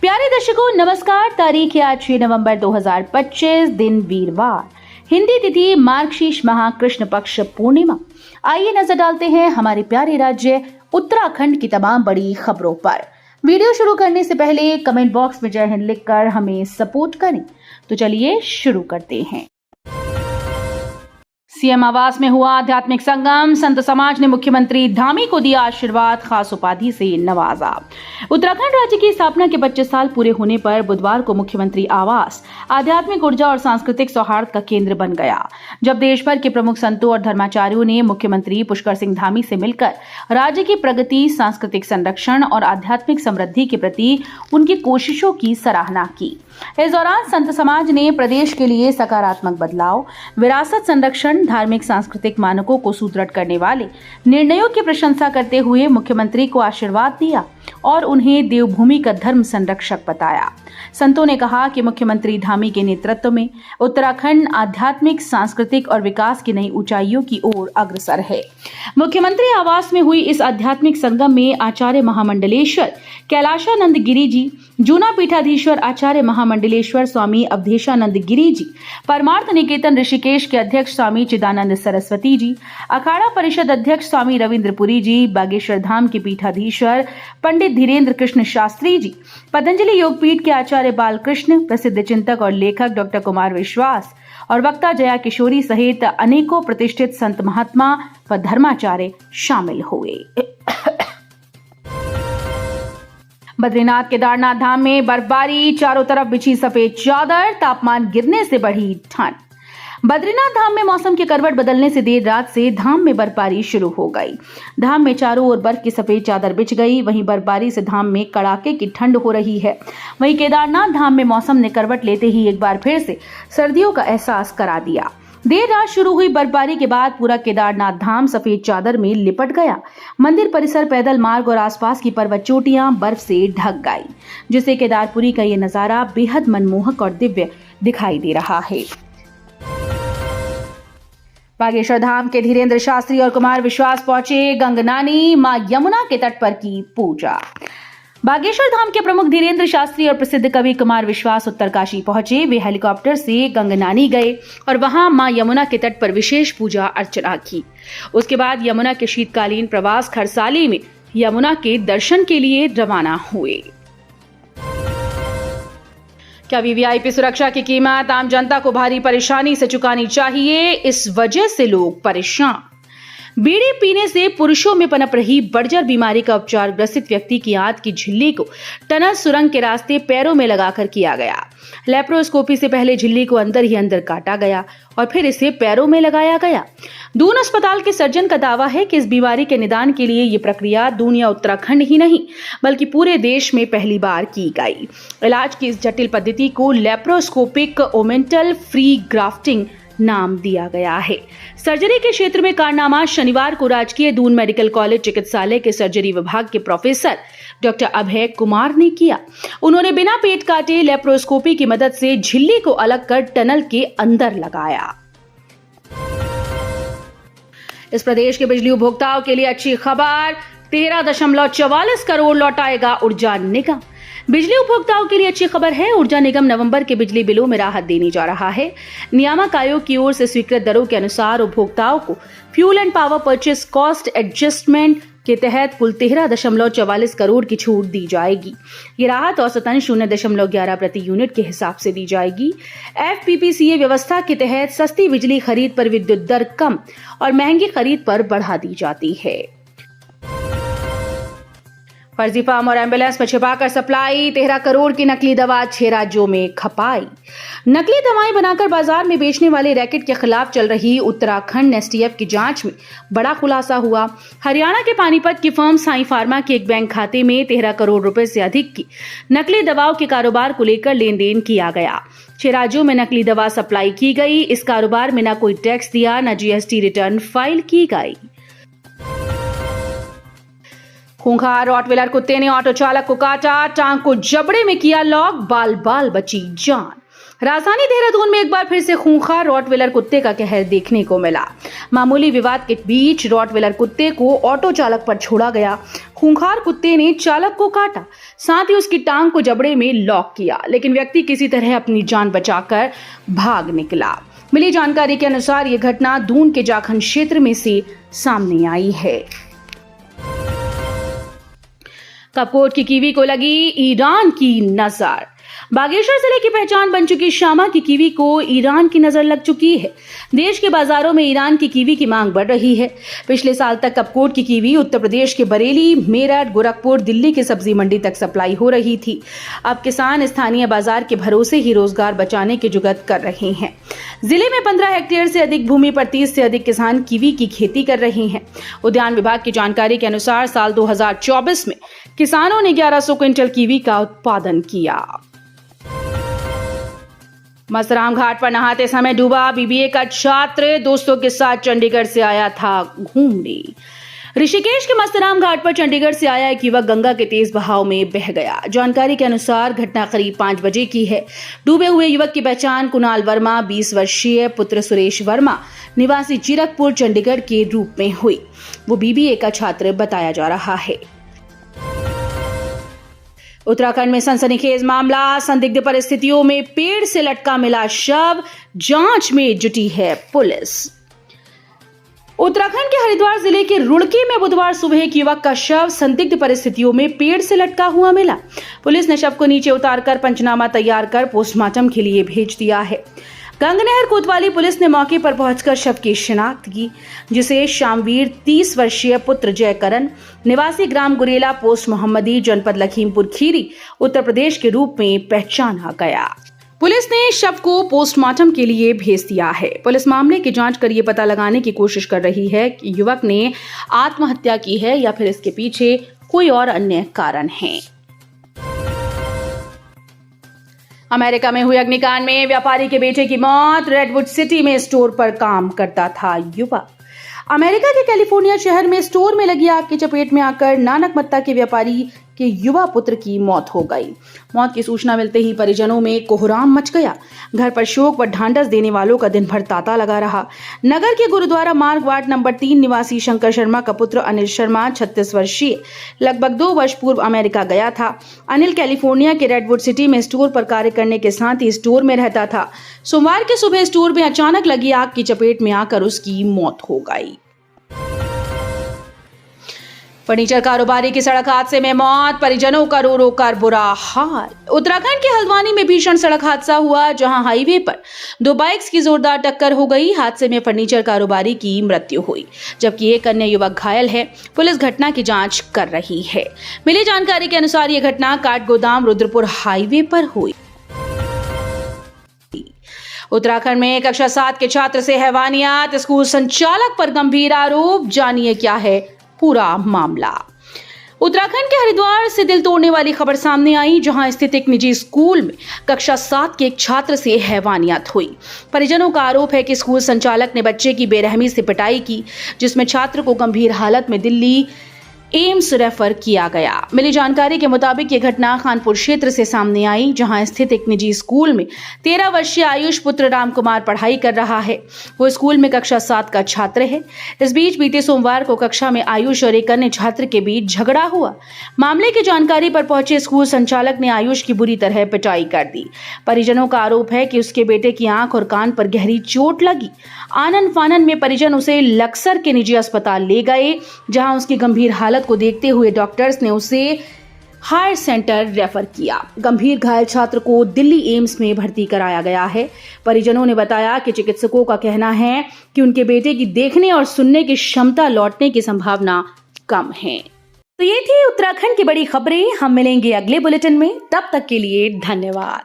प्यारे दर्शकों नमस्कार। तारीख है आज 6 नवंबर 2025, दिन वीरवार, हिंदी तिथि मार्गशीर्ष माह कृष्ण पक्ष पूर्णिमा। आइए नजर डालते हैं हमारे प्यारे राज्य उत्तराखंड की तमाम बड़ी खबरों पर। वीडियो शुरू करने से पहले कमेंट बॉक्स में जय हिंद लिखकर हमें सपोर्ट करें। तो चलिए शुरू करते हैं। सीएम आवास में हुआ आध्यात्मिक संगम, संत समाज ने मुख्यमंत्री धामी को दिया आशीर्वाद, खास उपाधि से नवाजा। उत्तराखंड राज्य की स्थापना के 25 साल पूरे होने पर बुधवार को मुख्यमंत्री आवास आध्यात्मिक ऊर्जा और सांस्कृतिक सौहार्द का केंद्र बन गया, जब देश भर के प्रमुख संतों और धर्माचार्यों ने मुख्यमंत्री पुष्कर सिंह धामी से मिलकर राज्य की प्रगति, सांस्कृतिक संरक्षण और आध्यात्मिक समृद्धि के प्रति उनकी कोशिशों की सराहना की। इस दौरान संत समाज ने प्रदेश के लिए सकारात्मक बदलाव, विरासत संरक्षण, धार्मिक सांस्कृतिक मानकों को सुदृढ़ करने वाले निर्णयों की प्रशंसा करते हुए मुख्यमंत्री को आशीर्वाद दिया और उन्हें देवभूमि का धर्म संरक्षक बताया। संतों ने कहा कि मुख्यमंत्री धामी के नेतृत्व में उत्तराखंड आध्यात्मिक, सांस्कृतिक और विकास की नई ऊंचाइयों की ओर अग्रसर है। मुख्यमंत्री आवास में हुई इस आध्यात्मिक संगम में आचार्य महामंडलेश्वर कैलाशानंद गिरी जी, जूना पीठाधीश्वर आचार्य महामंडलेश्वर स्वामी अवधेशानंद गिरी जी, परमार्थ निकेतन ऋषिकेश के अध्यक्ष स्वामी चिदानंद सरस्वती जी, अखाड़ा परिषद अध्यक्ष स्वामी रविंद्रपुरी जी, बागेश्वर धाम के पीठाधीश्वर पंडित धीरेन्द्र कृष्ण शास्त्री जी, पतंजलि योगपीठ के आचार्य बालकृष्ण, प्रसिद्ध चिंतक और लेखक डॉक्टर कुमार विश्वास और वक्ता जया किशोरी सहित अनेकों प्रतिष्ठित संत महात्मा व धर्माचार्य शामिल हुए। बद्रीनाथ केदारनाथ धाम में बर्फबारी, चारों तरफ बिछी सफेद चादर, तापमान गिरने से बढ़ी ठंड। बद्रीनाथ धाम में मौसम की करवट बदलने से देर रात से धाम में बर्फबारी शुरू हो गई। धाम में चारों ओर बर्फ की सफेद चादर बिछ गई। वहीं बर्फबारी से धाम में कड़ाके की ठंड हो रही है। वहीं केदारनाथ धाम में मौसम ने करवट लेते ही एक बार फिर से सर्दियों का एहसास करा दिया। देर रात शुरू हुई बर्फबारी के बाद पूरा केदारनाथ धाम सफेद चादर में लिपट गया। मंदिर परिसर, पैदल मार्ग और आसपास की पर्वत चोटियां बर्फ से ढक गई, जिससे केदारपुरी का ये नजारा बेहद मनमोहक और दिव्य दिखाई दे रहा है। बागेश्वर धाम के धीरेन्द्र शास्त्री और कुमार विश्वास पहुंचे गंगनानी मां यमुना के तट पर की पूजा। बागेश्वर धाम के प्रमुख धीरेन्द्र शास्त्री और प्रसिद्ध कवि कुमार विश्वास उत्तरकाशी पहुंचे। वे हेलीकॉप्टर से गंगनानी गए और वहां मां यमुना के तट पर विशेष पूजा अर्चना की। उसके बाद यमुना के शीतकालीन प्रवास खरसाली में यमुना के दर्शन के लिए रवाना हुए। क्या वीवीआईपी सुरक्षा की कीमत आम जनता को भारी परेशानी से चुकानी चाहिए? इस वजह से लोग परेशान। बीड़ी पीने से पुरुषों में पनप रही बर्जर बीमारी का उपचार ग्रसित व्यक्ति की आंत की झिल्ली को टनल सुरंग के रास्ते पैरों में लगाकर किया गया। लेप्रोस्कोपी से पहले झिल्ली को अंदर ही अंदर काटा गया और फिर इसे पैरों में लगाया गया। दून अस्पताल के सर्जन का दावा है कि इस बीमारी के निदान के लिए ये प्रक्रिया दून या उत्तराखंड ही नहीं बल्कि पूरे देश में पहली बार की गई। इलाज की इस जटिल पद्धति को लेप्रोस्कोपिक ओमेंटल फ्री ग्राफ्टिंग नाम दिया गया है। सर्जरी के क्षेत्र में कारनामा शनिवार को राजकीय दून मेडिकल कॉलेज चिकित्सालय के सर्जरी विभाग के प्रोफेसर डॉक्टर अभय कुमार ने किया। उन्होंने बिना पेट काटे लेप्रोस्कोपी की मदद से झिल्ली को अलग कर टनल के अंदर लगाया। इस प्रदेश के बिजली उपभोक्ताओं के लिए अच्छी खबर, 13.44 करोड़ लौटाएगा ऊर्जा निगम। बिजली उपभोक्ताओं के लिए अच्छी खबर है। ऊर्जा निगम नवंबर के बिजली बिलों में राहत देने जा रहा है। नियामक आयोग की ओर से स्वीकृत दरों के अनुसार उपभोक्ताओं को fuel and power purchase cost adjustment के तहत कुल 13.44 करोड़ की छूट दी जाएगी। ये राहत औसतन 0.11 प्रति यूनिट के हिसाब से दी जाएगी। एफपीपीसीए व्यवस्था के तहत सस्ती बिजली खरीद पर विद्युत दर कम और महंगी खरीद पर बढ़ा दी जाती है। फर्जी फार्म और एम्बुलेंस में छिपाकर सप्लाई, 13 करोड़ की नकली दवा 6 राज्यों में खपाई। नकली दवाएं बनाकर बाजार में बेचने वाले रैकेट के खिलाफ चल रही उत्तराखंड एसटीएफ की जांच में बड़ा खुलासा हुआ। हरियाणा के पानीपत की फर्म साई फार्मा के एक बैंक खाते में 13 करोड़ रुपए से अधिक की नकली दवाओं के कारोबार को लेकर लेन देन किया गया। 6 राज्यों में नकली दवा सप्लाई की गई। इस कारोबार में न कोई टैक्स दिया, न जीएसटी रिटर्न फाइल की गई। खूंखार रॉटविलर कुत्ते ने ऑटो चालक को काटा, टांग को जबड़े में किया लॉक, बाल बाल बची जान। राजधानी देहरादून में एक बार फिर से खूंखार रॉटवेलर कुत्ते का कहर देखने को मिला। मामूली विवाद के बीच रॉटवेलर कुत्ते को ऑटो चालक पर छोड़ा गया। खूंखार कुत्ते ने चालक को काटा, साथ ही उसकी टांग को जबड़े में लॉक किया, लेकिन व्यक्ति किसी तरह अपनी जान बचाकर भाग निकला। मिली जानकारी के अनुसार यह घटना दून के जाखंड क्षेत्र में से सामने आई है। कपकोट की कीवी को लगी ईरान की नजर। बागेश्वर जिले की पहचान बन चुकी शामा की कीवी को ईरान की नजर लग चुकी है। देश के बाजारों में ईरान की कीवी की मांग बढ़ रही है। पिछले साल तक कपकोट की कीवी उत्तर प्रदेश के बरेली, मेरठ, गोरखपुर, दिल्ली की सब्जी मंडी तक सप्लाई हो रही थी। अब किसान स्थानीय बाजार के भरोसे ही रोजगार बचाने की जुगत कर रहे हैं। जिले में 15 हेक्टेयर से अधिक भूमि पर 30 से अधिक किसान कीवी की खेती कर रहे हैं। उद्यान विभाग की जानकारी के अनुसार साल 2024 में किसानों ने 1100 क्विंटल कीवी का उत्पादन किया। मस्तराम घाट पर नहाते समय डूबा बीबीए का छात्र, दोस्तों के साथ चंडीगढ़ से आया था घूमने। ऋषिकेश के मस्तराम घाट पर चंडीगढ़ से आया एक युवक गंगा के तेज बहाव में बह गया। जानकारी के अनुसार घटना करीब 5 बजे की है। डूबे हुए युवक की पहचान कुणाल वर्मा, 20 वर्षीय पुत्र सुरेश वर्मा, निवासी जीरकपुर, चंडीगढ़ के रूप में हुई। वो बीबीए का छात्र बताया जा रहा है। उत्तराखंड में सनसनीखेज मामला, संदिग्ध परिस्थितियों में पेड़ से लटका मिला शव, जांच में जुटी है पुलिस। उत्तराखंड के हरिद्वार जिले के रुड़की में बुधवार सुबह एक युवक का शव संदिग्ध परिस्थितियों में पेड़ से लटका हुआ मिला। पुलिस ने शव को नीचे उतारकर पंचनामा तैयार कर पोस्टमार्टम के लिए भेज दिया है। गंगनहर कोतवाली पुलिस ने मौके पर पहुंचकर शव की शिनाख्त की, जिसे शामवीर 30 वर्षीय पुत्र जयकरण, निवासी ग्राम गुरेला, पोस्ट मोहम्मदी, जनपद लखीमपुर खीरी, उत्तर प्रदेश के रूप में पहचाना गया। पुलिस ने शव को पोस्टमार्टम के लिए भेज दिया है। पुलिस मामले की जांच कर ये पता लगाने की कोशिश कर रही है कि युवक ने आत्महत्या की है या फिर इसके पीछे कोई और अन्य कारण है। अमेरिका में हुए अग्निकांड में व्यापारी के बेटे की मौत। रेडवुड सिटी में स्टोर पर काम करता था युवक। अमेरिका के कैलिफोर्निया शहर में स्टोर में लगी आग की चपेट में आकर नानकमत्ता के व्यापारी के युवा पुत्र की मौत हो गई। मौत की सूचना मिलते ही परिजनों में कोहराम मच गया। घर पर शोक व ढांढस देने वालों का दिन भर तांता लगा रहा। नगर के गुरुद्वारा मार्ग वार्ड नंबर 3 निवासी शंकर शर्मा का पुत्र अनिल शर्मा, 36 वर्षीय, लगभग 2 वर्ष पूर्व अमेरिका गया था। अनिल कैलिफोर्निया के रेडवुड सिटी में स्टोर पर कार्य करने के साथ ही स्टोर में रहता था। सोमवार की सुबह स्टोर में अचानक लगी आग की चपेट में आकर उसकी मौत हो गई। फर्नीचर कारोबारी की सड़क हादसे में मौत, परिजनों का रो रो कर बुरा हाल। उत्तराखंड के हल्द्वानी में भीषण सड़क हादसा हुआ, जहां हाईवे पर 2 बाइक्स की जोरदार टक्कर हो गई। हादसे में फर्नीचर कारोबारी की मृत्यु हुई, जबकि एक अन्य युवक घायल है। पुलिस घटना की जांच कर रही है। मिली जानकारी के अनुसार यह घटना काठगोदाम रुद्रपुर हाईवे पर हुई। उत्तराखंड में कक्षा 7 के छात्र से हैवानियत, स्कूल संचालक पर गंभीर आरोप। जानिए क्या है पूरा मामला। उत्तराखंड के हरिद्वार से दिल तोड़ने वाली खबर सामने आई, जहां स्थित एक निजी स्कूल में कक्षा 7 के एक छात्र से हैवानियत हुई। परिजनों का आरोप है कि स्कूल संचालक ने बच्चे की बेरहमी से पिटाई की, जिसमें छात्र को गंभीर हालत में दिल्ली एम्स रेफर किया गया। मिली जानकारी के मुताबिक ये घटना खानपुर क्षेत्र से सामने आई, जहां स्थित एक निजी स्कूल में 13 वर्षीय आयुष पुत्र राम कुमार पढ़ाई कर रहा है। वो स्कूल में कक्षा 7 का छात्र है। इस बीच बीते सोमवार को कक्षा में आयुष और एक अन्य छात्र के बीच झगड़ा हुआ। मामले की जानकारी पर पहुंचे स्कूल संचालक ने आयुष की बुरी तरह पिटाई कर दी। परिजनों का आरोप है कि उसके बेटे की आंख और कान पर गहरी चोट लगी। आनन फानन में परिजन उसे लक्सर के निजी अस्पताल ले गए, जहां उसकी गंभीर हालत को देखते हुए डॉक्टर्स ने उसे हायर सेंटर रेफर किया। गंभीर घायल छात्र को दिल्ली एम्स में भर्ती कराया गया है। परिजनों ने बताया कि चिकित्सकों का कहना है कि उनके बेटे की देखने और सुनने की क्षमता लौटने की संभावना कम है। तो ये थी उत्तराखंड की बड़ी खबरें। हम मिलेंगे अगले बुलेटिन में, तब तक के लिए धन्यवाद।